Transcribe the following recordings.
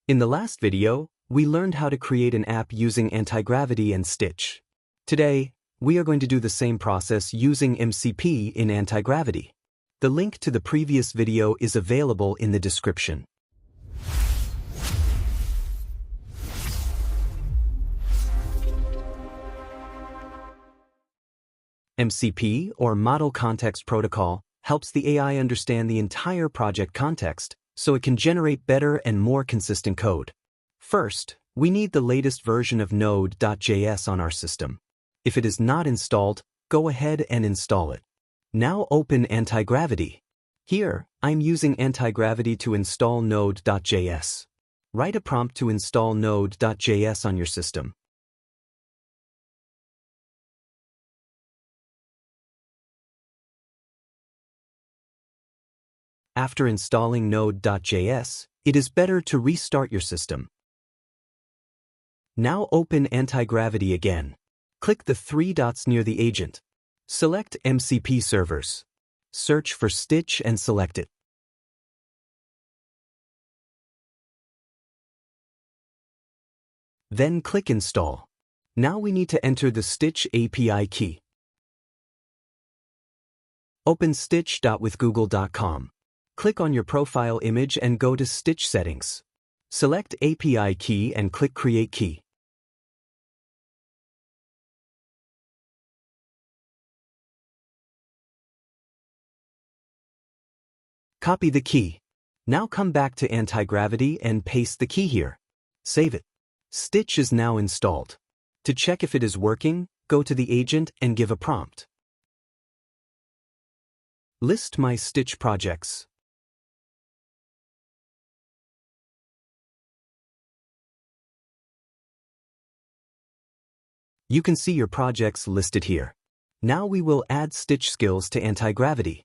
In the last video, we learned how to create an app using Antigravity and Stitch. Today, we are going to do the same process using MCP in Antigravity. The link to the previous video is available in the description. MCP, or Model Context Protocol, helps the AI understand the entire project context so it can generate better and more consistent code. First, we need the latest version of Node.js on our system. If it is not installed, go ahead and install it. Now open Antigravity. Here, I'm using Antigravity to install Node.js. Write a prompt to install Node.js on your system. After installing Node.js, it is better to restart your system. Now open Antigravity again. Click the three dots near the agent. Select MCP servers. Search for Stitch and select it. Then click Install. Now we need to enter the Stitch API key. Open stitch.withgoogle.com. Click on your profile image and go to Stitch Settings. Select API key and click Create Key. Copy the key. Now come back to Antigravity and paste the key here. Save it. Stitch is now installed. To check if it is working, go to the agent and give a prompt. List my Stitch projects. You can see your projects listed here. Now we will add Stitch skills to Antigravity.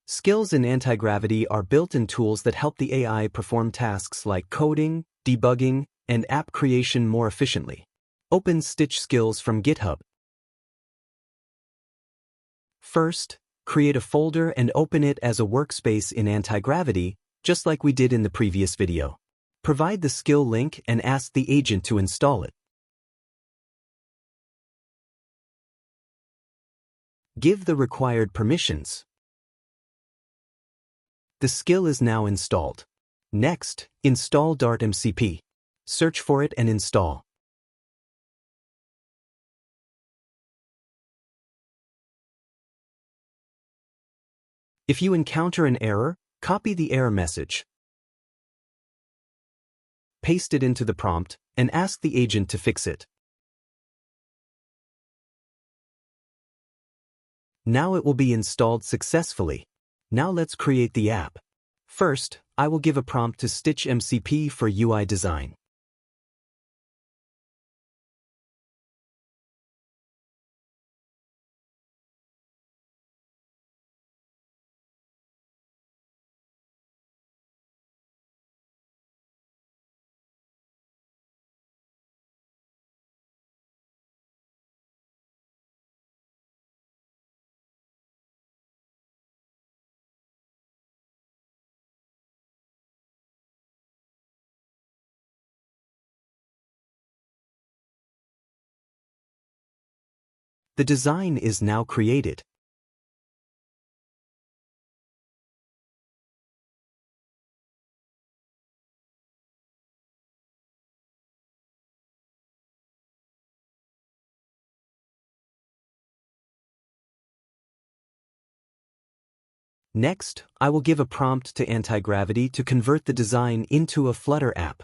Skills in Antigravity are built-in tools that help the AI perform tasks like coding, debugging, and app creation more efficiently. Open Stitch skills from GitHub. First, create a folder and open it as a workspace in Antigravity, just like we did in the previous video. Provide the skill link and ask the agent to install it. Give the required permissions. The skill is now installed. Next, install Dart MCP. Search for it and install. If you encounter an error, copy the error message. Paste it into the prompt and ask the agent to fix it. Now it will be installed successfully. Now let's create the app. First, I will give a prompt to Stitch MCP for UI design. The design is now created. Next, I will give a prompt to Antigravity to convert the design into a Flutter app.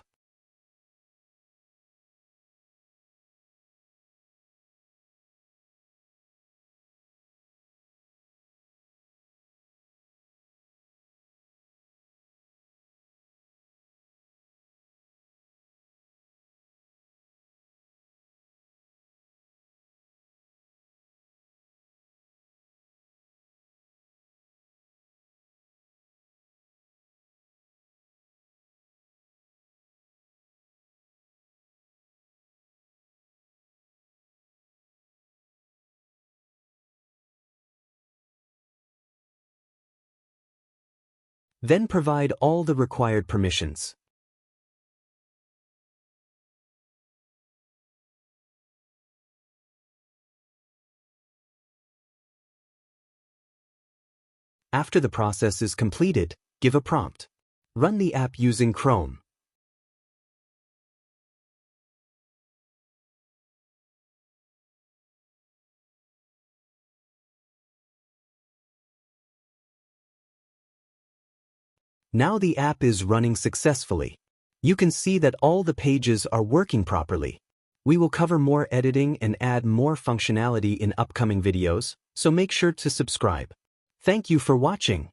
Then provide all the required permissions. After the process is completed, give a prompt. Run the app using Chrome. Now the app is running successfully. You can see that all the pages are working properly. We will cover more editing and add more functionality in upcoming videos, so make sure to subscribe. Thank you for watching.